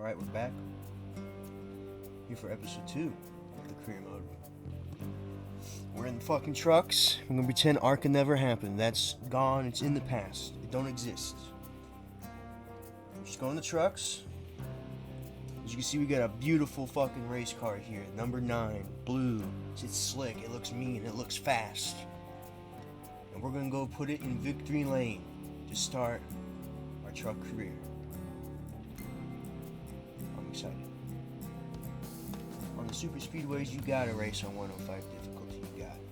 Alright, we're back. Here for episode 2 of the career mode. We're in the fucking trucks. We're gonna pretend ARCA never happened. That's gone, it's in the past. It don't exist. We're just going in the trucks. As you can see, we got a beautiful fucking race car here. Number 9, blue. It's slick, it looks mean, it looks fast. And we're gonna go put it in victory lane to start our truck career. I'm excited. On the super speedways, you gotta race on 105 difficulty. You got it.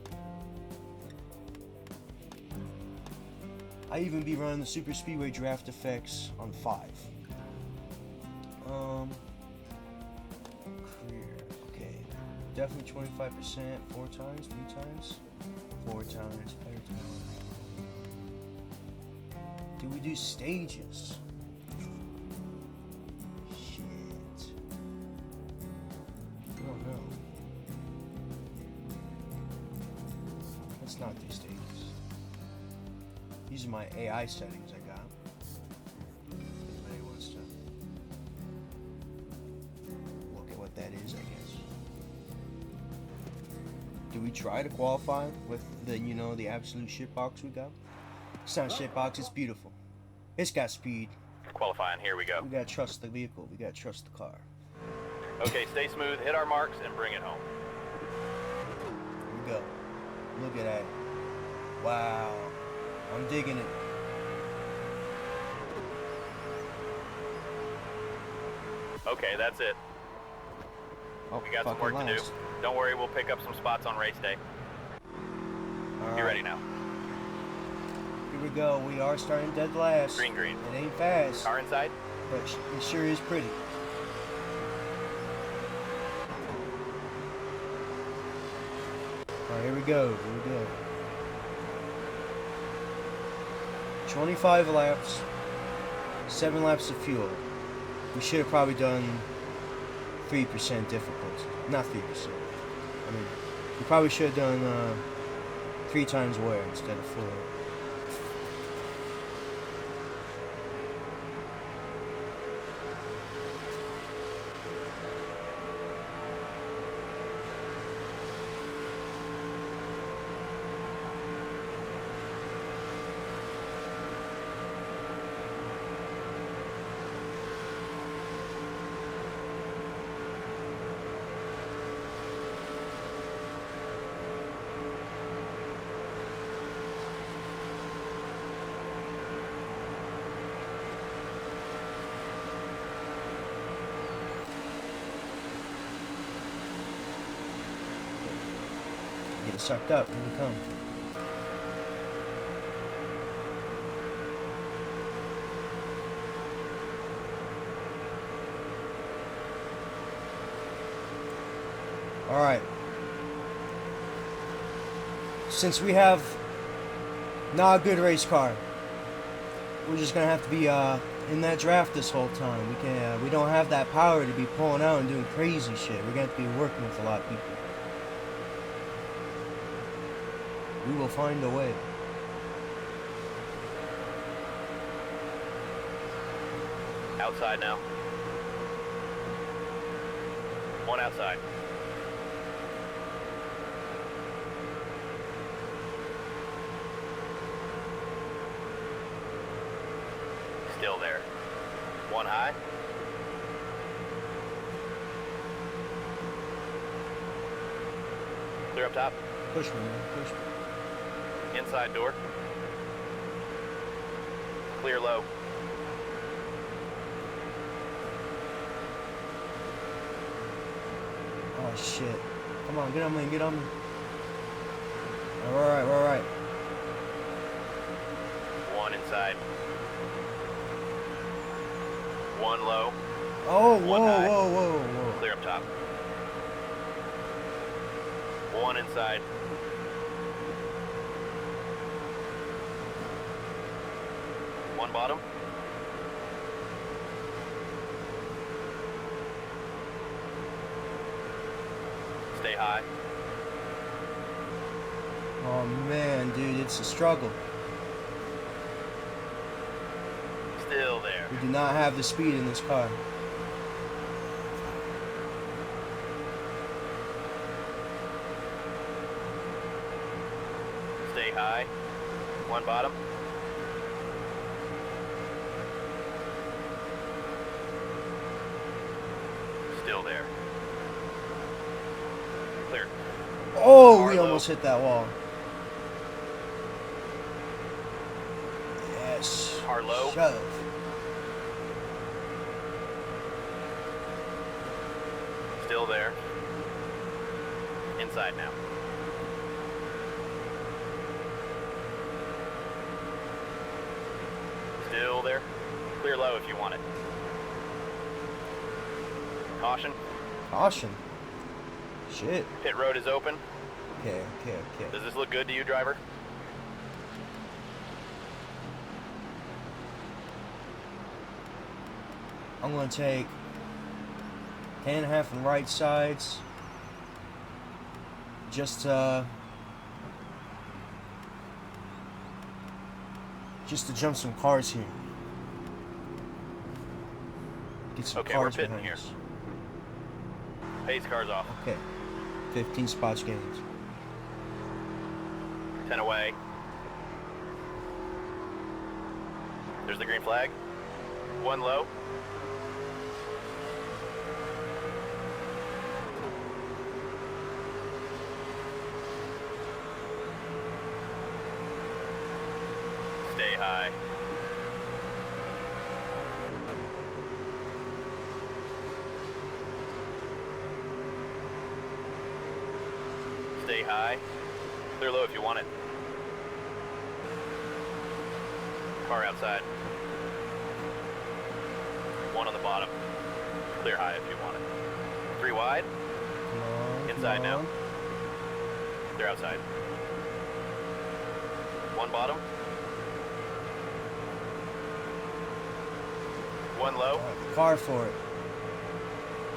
I even be running the super speedway draft effects on 5. Career. Okay. Definitely 25%. 4 times, 3 times, 4 times, better time. Do we do stages? Let's not do stages. These are my AI settings I got. If anybody wants to look at what that is, I guess. Do we try to qualify with the, the absolute shitbox we got? It's not shitbox, it's beautiful. It's got speed. Qualifying, here we go. We gotta trust the vehicle, we gotta trust the car. Okay, stay smooth, hit our marks, and bring it home. Here we go. Look at that. Wow. I'm digging it. Okay, that's it. Oh, We got some work to do. Don't worry, we'll pick up some spots on race day. All You right. ready now? Here we go. We are starting dead last. Green, green. It ain't fast, Car inside? but it sure is pretty. Alright, here we go. 25 laps, 7 laps of fuel. We should have probably done 3% difficulty. Not 3%. I mean, we probably should have done 3 times wear instead of 4. Get sucked up. Here we come. Alright. Since we have not a good race car, we're just gonna have to be in that draft this whole time. We don't have that power to be pulling out and doing crazy shit. We're gonna have to be working with a lot of people. We will find a way. Outside now. One outside. Still there. One high. Clear up top. Push me, man. Push me. Inside door. Clear low. Oh shit. Come on, get on me, get on me. Alright, we're alright. One inside. One low. Oh, One high. whoa. Clear up top. One inside. One bottom. Stay high. Oh man, dude, it's a struggle. Still there. We do not have the speed in this car. high. One bottom. Still there. Clear. Oh, Car we low. almost hit that wall. Yes. Car low. Shove. Still there. Inside now. Still there. Clear low if you want it. Caution. Caution. Shit. Pit road is open. Okay. Does this look good to you, driver? I'm gonna take 10.5 and right sides. Just to jump some cars here. Get some Okay, cars we're pitting behind here. us. Pace cars off. Okay. 15 spots gained. 10 away. There's the green flag. One low. Stay high. Stay high. Clear low if you want it. Car outside. One on the bottom. Clear high if you want it. 3 wide. Come on. Inside come now. on. They're outside. One bottom. One low. Car for it.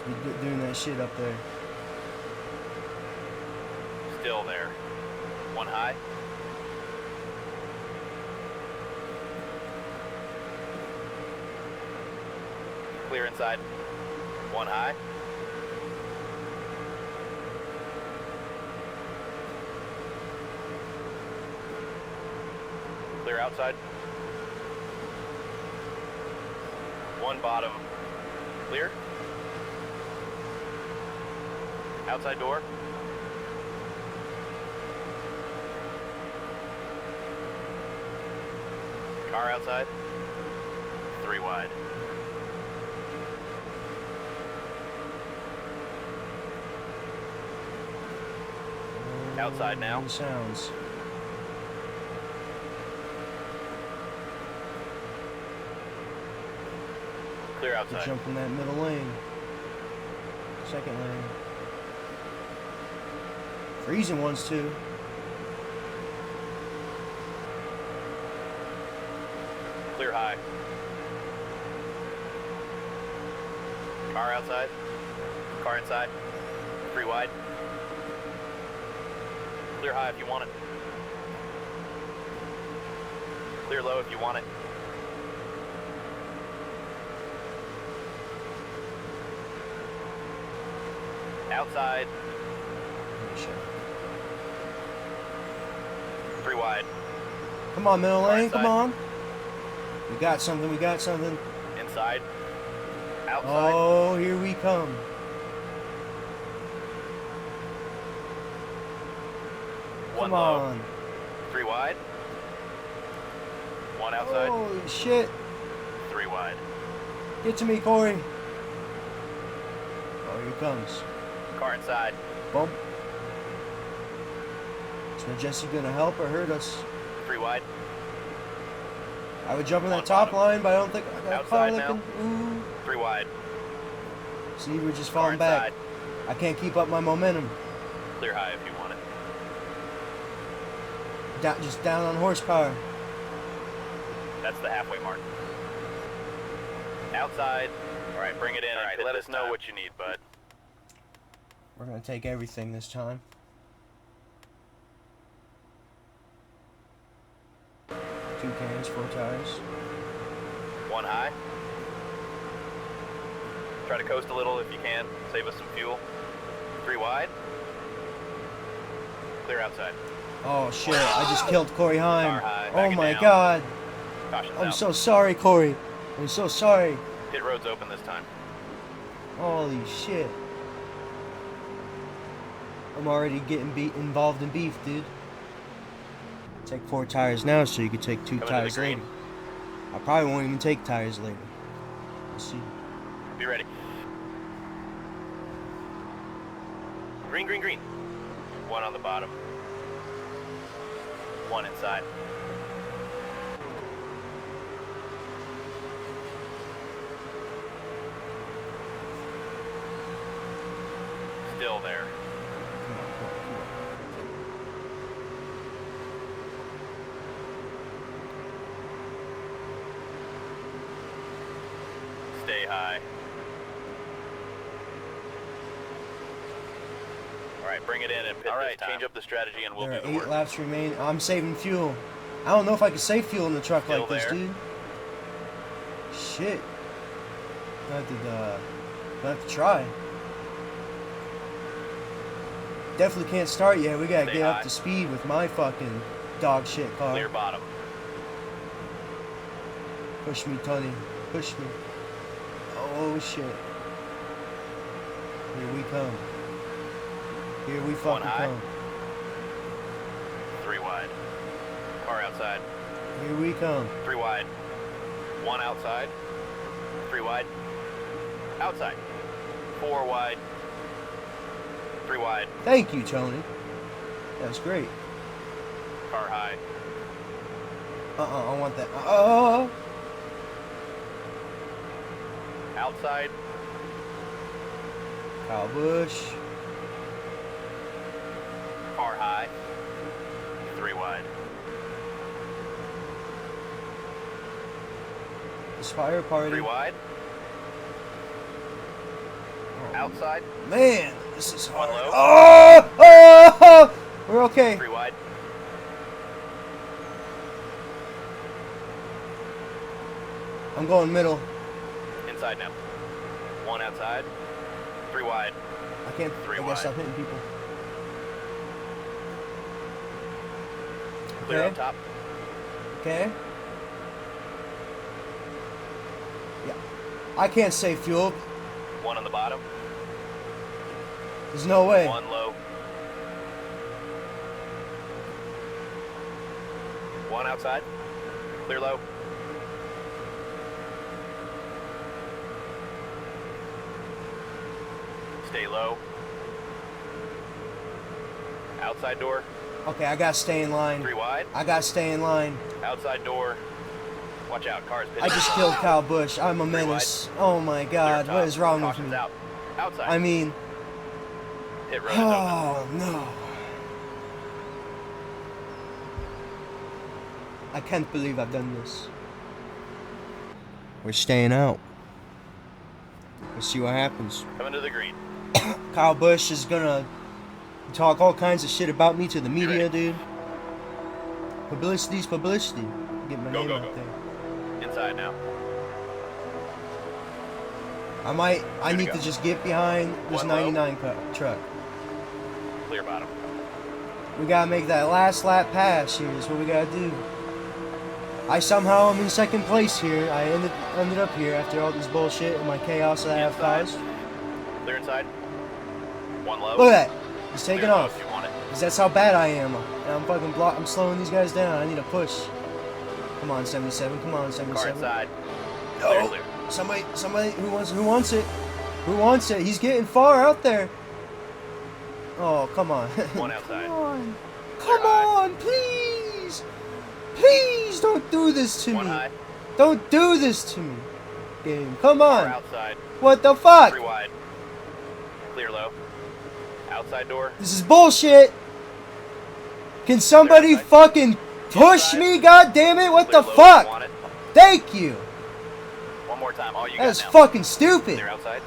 Be doing that shit up there. Still there. One high. Clear inside. One high. Clear outside. One bottom. Clear. Outside door. Car outside. 3 wide. Outside now. Any sounds. Clear To outside. jump in that middle lane. Second lane. Freezing ones too. Clear high. Car outside. Car inside. 3 wide. Clear high if you want it. Clear low if you want it. Outside. 3 wide. Come on, middle Car lane, come inside. on. We got something, we got something. Inside. Outside. Oh, here we come. One Come low. on. 3 wide. One outside. Holy shit. 3 wide. Get to me, Corey. Oh, here it comes. Car inside. Bump. Is Majesty gonna help or hurt us? 3 wide. I would jump in that One top bottom. line, but I don't think I got a car Outside that now. can. Ooh. 3 wide. See, we're just Car falling back. inside. I can't keep up my momentum. Clear high if you want it. Just down on horsepower. That's the halfway mark. Outside. All right, bring it in. All right, let us know what you need, bud. We're gonna take everything this time. Two cans, 4 tires. One high. Try to coast a little if you can. Save us some fuel. 3 wide. Clear outside. Oh shit, I just killed Corey Heim. Car high, Oh back it my down. god. Caution's I'm out. so sorry, Corey. I'm so sorry. Pit road's open this time. Holy shit. I'm already getting involved in beef, dude. Take 4 tires now so you can take 2 Coming to the tires green. later. I probably won't even take tires later. Let's see. Be ready. Green, green, green. 1 on the bottom. 1 inside. Still there. Come on, come on, come on. Stay high. Alright, bring it in and pit. Alright, change up the strategy and we'll There do are the 8 work. laps remain. I'm saving fuel. I don't know if I can save fuel in the truck Still like this, there. dude. Shit. I have to try. Definitely can't start yet. We gotta Stay get high. up to speed with my fucking dog shit car. Clear bottom. Push me, Tony. Push me. Oh shit. Here we come. Here we fucking high. come. 3 wide. Car outside. Here we come. 3 wide. 1 outside. 3 wide. Outside. 4 wide. 3 wide. Thank you, Tony. That's great. Car high. I want that. Outside. Kyle Busch. Car high. 3 wide. Aspire Party. 3 wide. Outside. Man, this is 1 hard. low. Oh! We're okay. 3 wide. I'm going middle. Inside now. 1 outside. 3 wide. I can't. 3 I wide. guess stop hitting people. Clear Okay. up top. Okay. Yeah. I can't save fuel. 1 on the bottom. There's no way. 1 low. 1 outside. Clear low. Stay low. Outside door. Okay, I gotta stay in line. 3 wide. I gotta stay in line. Outside door. Watch out. Cars pitching. I just killed Kyle Busch. I'm a menace. Oh my Clear god, top. what is wrong with Caution's me? out. Outside. I mean, Pit road is open. oh no. I can't believe I've done this. We're staying out. Let's see what happens. Coming to the green. Kyle Busch is gonna talk all kinds of shit about me to the media, ready? dude. Publicity's publicity. Get my Go, name go, out go. there. Inside now. I Good to need go. to just get behind this 1 low. 99 truck. Clear bottom. We gotta make that last lap pass here. Is what we gotta do. I somehow am in second place here. I ended up here after all this bullshit and my chaos that I have Inside. caused. Clear inside. 1 low. Look at that. He's taking Clear low off. if you want it. 'Cause that's how bad I am. And I'm fucking I'm slowing these guys down. I need a push. Come on, 77. Come on, Car 77. inside. Clear, No. clear. Somebody who wants it? Who wants it? He's getting far out there. Oh, come on. 1 outside. Come on. Clear Come high. on, please. Please don't do this to 1 me. high. Don't do this to me. Game. Come Car on. outside. What the fuck? 3 wide. Clear low. Outside door. This is bullshit. Can somebody outside. fucking push Inside. me? God damn it! What Clear the low if you fuck? want it. Thank you. 1 more time. All you That's got now. fucking stupid. Clear outside.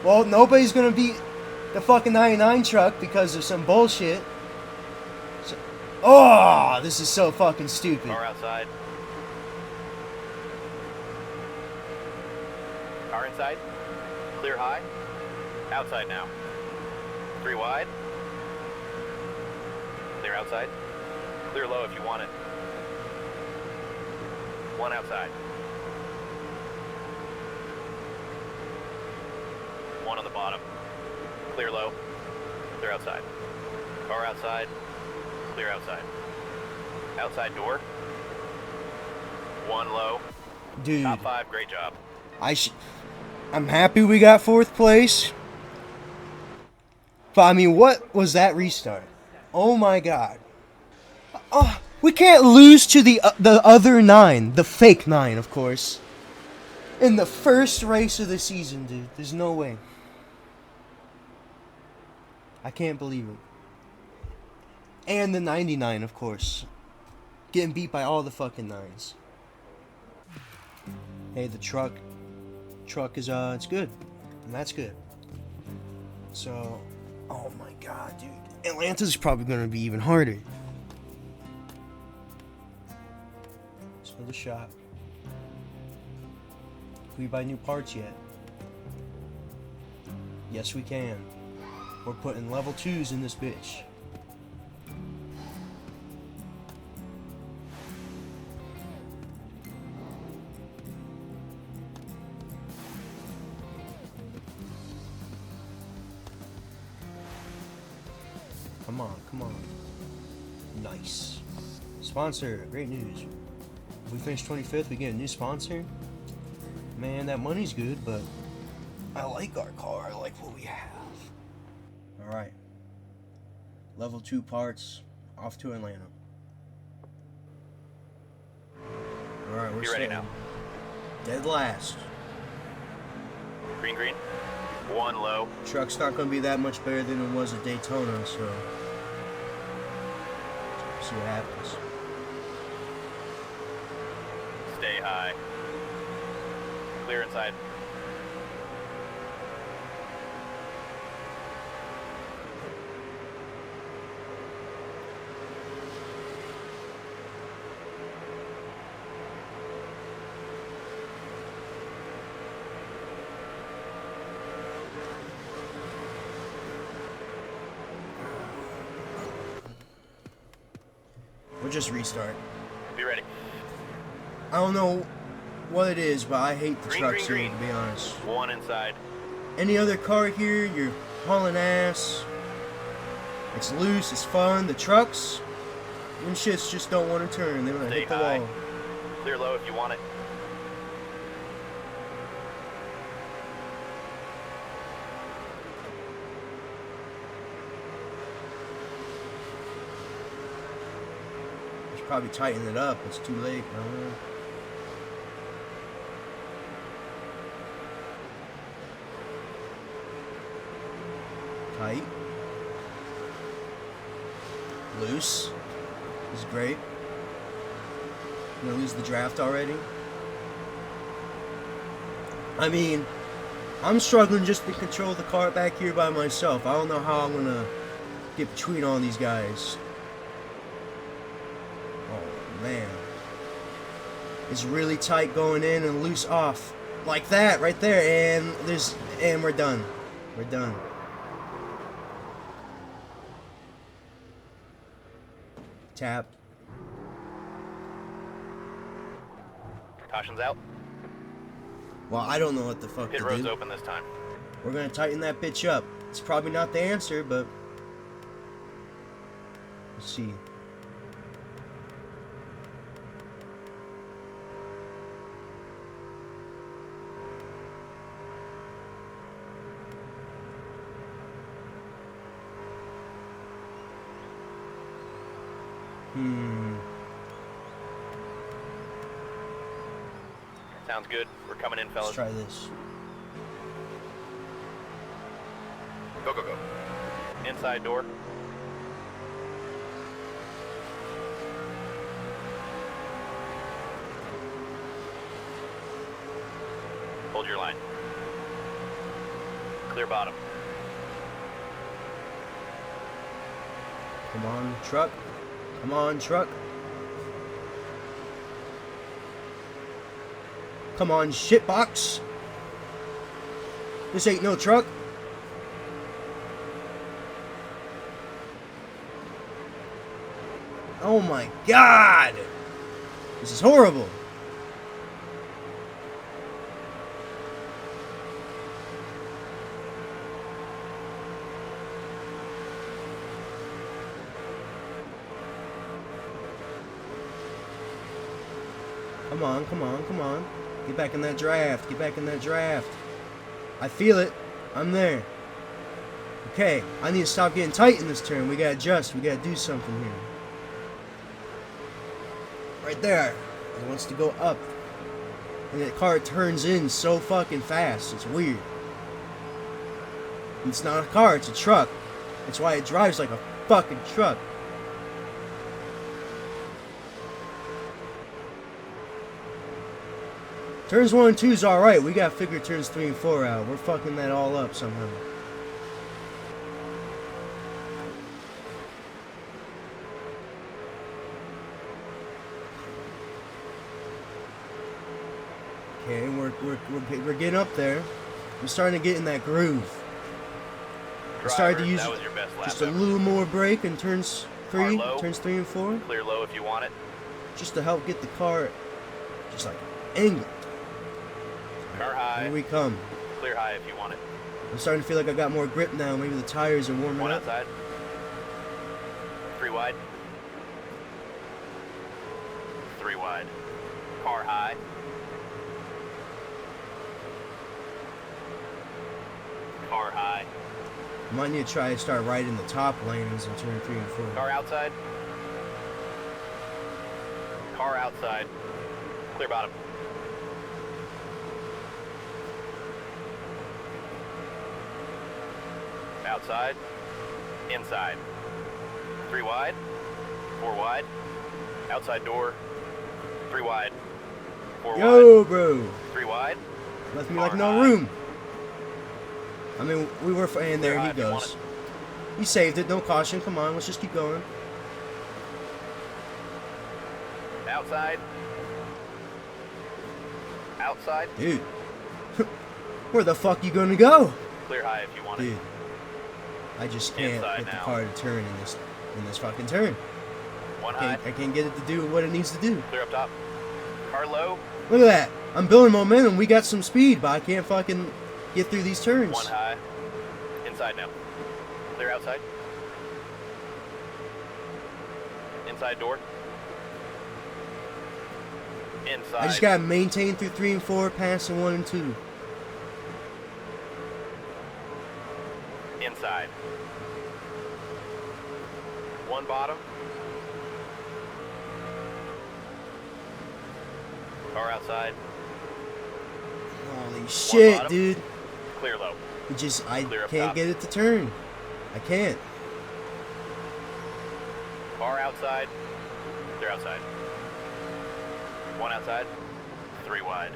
Well, nobody's gonna beat the fucking 99 truck because of some bullshit. So, oh, this is so fucking stupid. Car outside. Car inside. Clear high. Outside now. 3 wide. Clear outside. Clear low if you want it. 1 outside. 1 on the bottom. Clear low. Clear outside. Car outside. Clear outside. Outside door. 1 low. Dude. Top 5, great job. I'm happy we got 4th place. But I mean, what was that restart? Oh my god. Oh, we can't lose to the other 9, the fake 9, of course. In the first race of the season, dude. There's no way. I can't believe it. And the 99, of course. Getting beat by all the fucking 9s. Hey, the truck is, it's good. And that's good. So, oh my god, dude. Atlanta's probably going to be even harder. Let's another shot. Can we buy new parts yet? Yes, we can. We're putting level 2s in this bitch. Come on, come on. Nice. Sponsor, great news. If we finish 25th, we get a new sponsor. Man, that money's good, but I like our car. I like what we have. Alright. Level 2 parts, off to Atlanta. Alright, we're ready now. Dead last. Green, green. 1 low. Truck's not going to be that much better than it was at Daytona, so see what happens. Stay high. Clear inside. We'll just restart. Be ready. I don't know what it is, but I hate the Green, trucks green, here, green. to be honest. 1 inside. Any other car here, you're hauling ass. It's loose, it's fun. The trucks, them shits just don't want to turn. They want to Stay hit the high. wall. Clear low if you want it. Should probably tighten it up. It's too late. I don't know. Tight. Loose. This is great. I'm gonna lose the draft already. I mean, I'm struggling just to control the car back here by myself. I don't know how I'm gonna get between all these guys. Oh man. It's really tight going in and loose off. Like that, right there, and we're done. We're done. Tap. Caution's out. Well, I don't know what the fuck Pit to road's do. open this time. We're gonna tighten that bitch up. It's probably not the answer, but let's see. Sounds good. We're coming in, Let's fellas. try this. Go, go, go. Inside door. Hold your line. Clear bottom. Come on, truck. Come on, truck. Come on, shitbox. This ain't no truck. Oh my god! This is horrible. Come on, come on, come on. Get back in that draft. Get back in that draft. I feel it. I'm there. Okay, I need to stop getting tight in this turn. We gotta adjust. We gotta do something here. Right there. It wants to go up. And that car turns in so fucking fast. It's weird. It's not a car, it's a truck. That's why it drives like a fucking truck. Turns 1 and 2 is alright. We gotta figure turns 3 and 4 out. We're fucking that all up somehow. Okay, we're getting up there. I'm starting to get in that groove. I started to use just a little more brake in turns 3 and 4. Clear low if you want it. Just to help get the car just like angled. Car high. Here we come. Clear high if you want it. I'm starting to feel like I got more grip now. Maybe the tires are warming One up. outside. 3 wide. 3 wide. Car high. Car high. Might need to try to start right in the top lanes in turn 3 and 4. Car outside. Car outside. Clear bottom. Outside. Inside. 3 wide. 4 wide. Outside door. 3 wide. 4 Yo, wide. bro. 3 wide. Left me Car like no high. room. I mean, we were, and there he Clear high if you want goes. it. He saved it. No caution. Come on, let's just keep going. Outside. Outside. Dude. Where the fuck you gonna go? Clear high if you want Dude. it. I just can't Inside get the now. car to turn in this fucking turn. 1 high. I can't get it to do what it needs to do. Clear up top. Car low. Look at that. I'm building momentum. We got some speed, but I can't fucking get through these turns. 1 high. Inside now. Clear outside. Inside door. Inside. I just gotta maintain through 3 and 4, passing 1 and 2. Inside. 1 bottom. Car outside. Holy shit, bottom. dude. Clear low. I Clear up can't top. get it to turn. I can't. Car outside. Clear outside. 1 outside. 3 wide.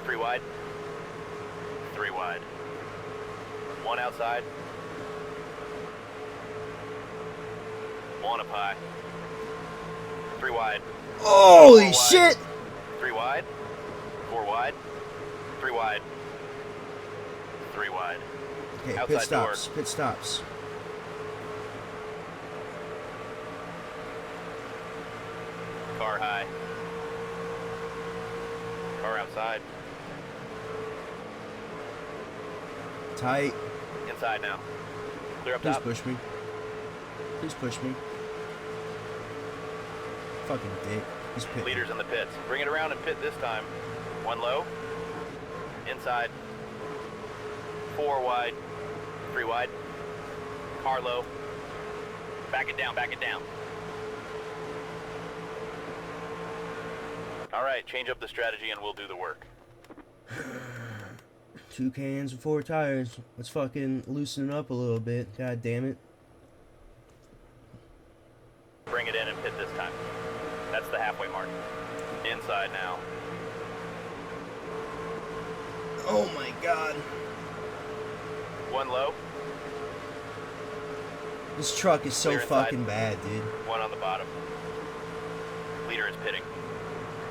3 wide. 3 wide. 1 outside. 1 up high. 3 wide. Holy 4 wide. shit! 3 wide. 4 wide. 3 wide. 3 wide. Okay, Outside pit stops. Pit stops. Car high. Car outside. Tight. Inside now. Clear up Please top. push me. Please push me. Fucking dick. He's pitting. Leaders in the pits. Bring it around and pit this time. 1 low. Inside. 4 wide. 3 wide. Car low. Back it down, back it down. Alright, change up the strategy and we'll do the work. 2 cans and 4 tires. Let's fucking loosen it up a little bit. God damn it. Bring it in and pit this time. That's the halfway mark. Inside now. Oh my god. 1 low. This truck is so Clear inside. fucking bad, dude. 1 on the bottom. Leader is pitting.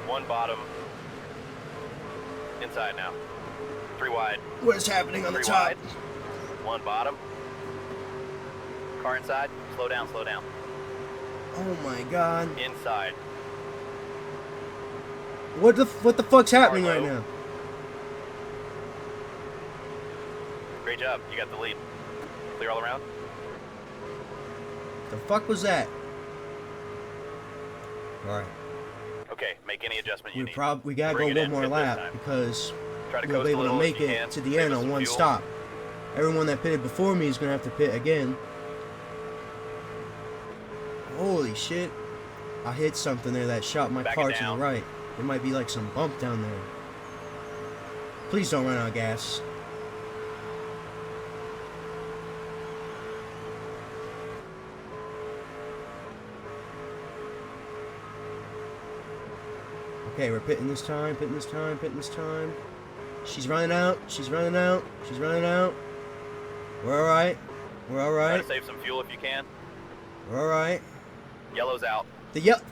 1 bottom. Inside now. 3 wide. What is happening on the 3 top? wide. 1 bottom. Car inside. Slow down, slow down. Oh my god. Inside. What the fuck's happening right low. now? Great job. You got the lead. Clear all around. The fuck was that? Alright. Okay, make any adjustment you need. We gotta Bring go it one in, more pit this lap time. because Try to we'll coast be a able to little make if you it can. to the Save end us on some one fuel. stop. Everyone that pitted before me is gonna have to pit again. Holy shit. I hit something there that shot my Back it car to the down. right. There might be like some bump down there. Please don't run out of gas. Okay, we're pitting this time, pitting this time, pitting this time. She's running out, she's running out, she's running out. We're alright. We're Try alright. to save some fuel if you can. We're alright. Yellow's out.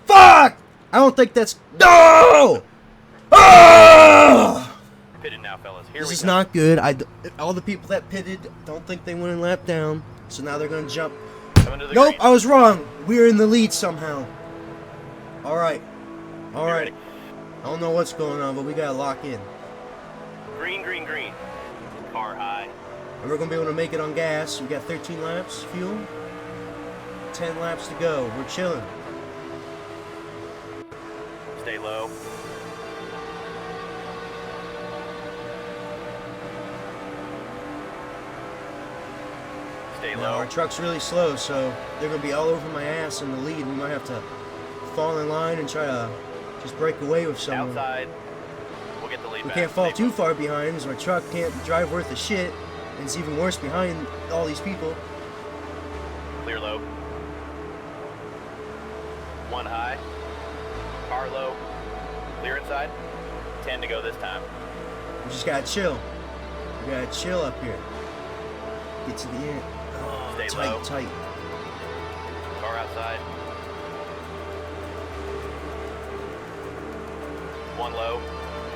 Fuck! I don't think that's. No! Oh! Pitted now, fellas. Here This we is go. not good. All the people that pitted don't think they went in lap down, so now they're gonna jump. Coming to the Nope, green. I was wrong. We're in the lead somehow. Alright. Be Alright. ready. I don't know what's going on, but we gotta lock in. Green, green, green. Car high. And we're gonna be able to make it on gas. We got 13 laps, fuel. 10 laps to go. We're chilling. Stay low. Stay Now, low. our truck's really slow, so they're gonna be all over my ass in the lead. We might have to fall in line and try to just break away with someone. Outside. We'll get the lead We back. can't fall Stay too moving. far behind, so our truck can't drive worth a shit. And it's even worse behind all these people. Clear low. 1 high. Car low. Clear inside. 10 to go this time. We just gotta chill. We gotta chill up here. Get to the end. Oh, Stay tight, low. tight. Car outside. 1 low.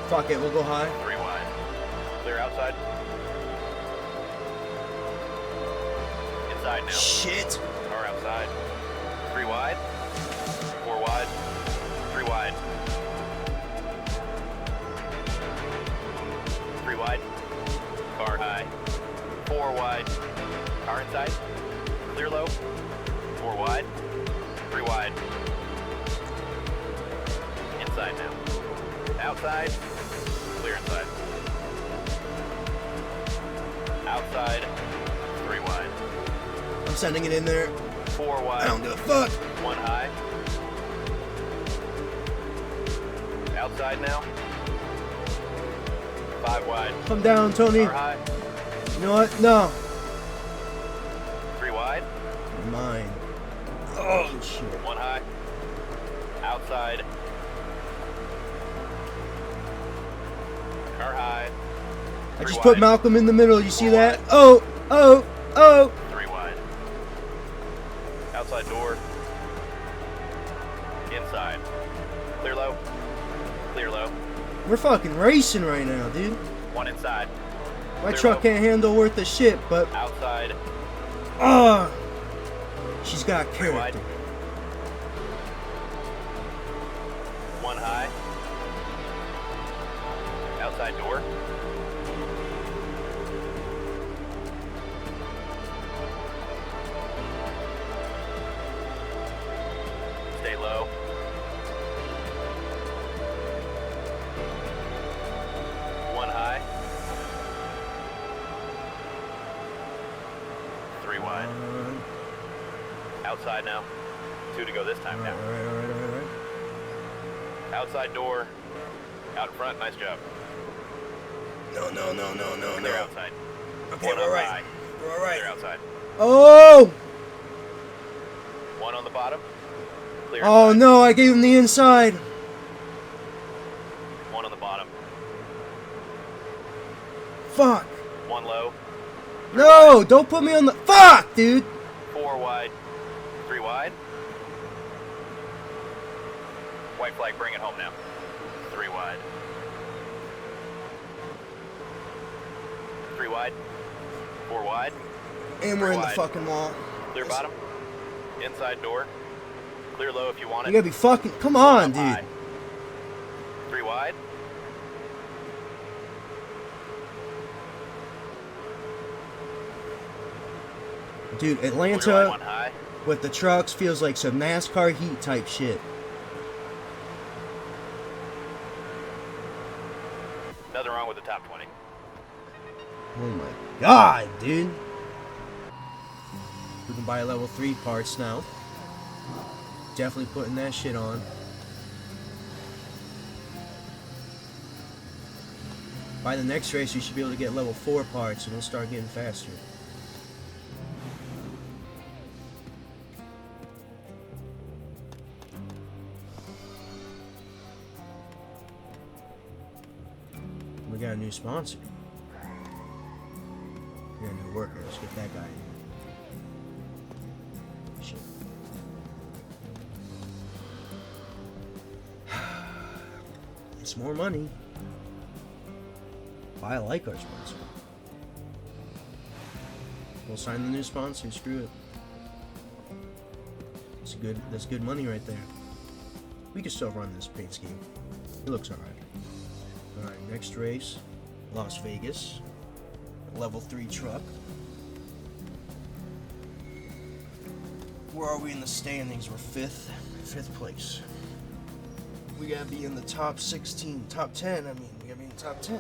Fuck it, we'll go high. 3 wide. Clear outside. Inside now. Shit. Car outside. 3 wide. 4 wide. 3 wide. 3 wide. Car high. 4 wide. Car inside. Clear low. 4 wide. 3 wide. Inside now. Outside. Clear inside. Outside. 3 wide. I'm sending it in there. 4 wide. I don't give a fuck. 1 high. Outside now. 5 wide. Come down, Tony. Car high. You know what? No. 3 wide. Mine. Oh, shit. 1 high. Outside. Car high. I 3 just wide. put Malcolm in the middle. You see 4 that? wide. Oh, oh, oh. 3 wide. Outside door. Inside. Clear low. Clear low. We're fucking racing right now, dude. 1 inside. My Clear truck low. can't handle worth a shit, but Outside. she's got 3 wide. character. 1 high. Outside door. Stay low. 1 high. 3 wide. Outside now. 2 to go this time now. Alright. Outside door. Out in front. Nice job. No. Clear outside. Okay, 1 we're up alright. high. We're alright. Clear outside. Oh! 1 on the bottom. Clear Oh inside. no, I gave him the inside. 1 on the bottom. Fuck. 1 low. No, don't put me on the. Fuck, dude. 4 wide. 3 wide. White flag, bring it home now. 3 wide. 3 wide, 4 wide, And we're in the wide. fucking wall. clear bottom, inside door, clear low if you want You it. gotta be fucking. Come on, Up dude. high. 3 wide. Dude, Clear line, Atlanta 1 high. with the trucks feels like some NASCAR heat type shit. Nothing wrong with the top 20. Oh my god, dude. We can buy level 3 parts now. Definitely putting that shit on. By the next race, you should be able to get level 4 parts and it'll start getting faster. We got a new sponsor. We got a new worker. Let's get that guy in. Shit. It's more money. But I like our sponsor. We'll sign the new sponsor. Screw it. It's good. That's good money right there. We can still run this paint scheme. It looks alright. Alright, next race, Las Vegas, level 3 truck. Where are we in the standings? We're fifth place. We gotta be in the top 16, top 10, we gotta be in the top 10.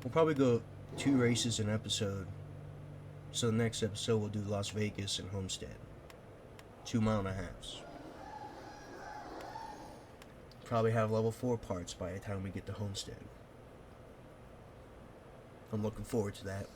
We'll probably go 2 races an episode. So the next episode we'll do Las Vegas and Homestead. 2 mile and a halves. Probably have level 4 parts by the time we get to Homestead. I'm looking forward to that.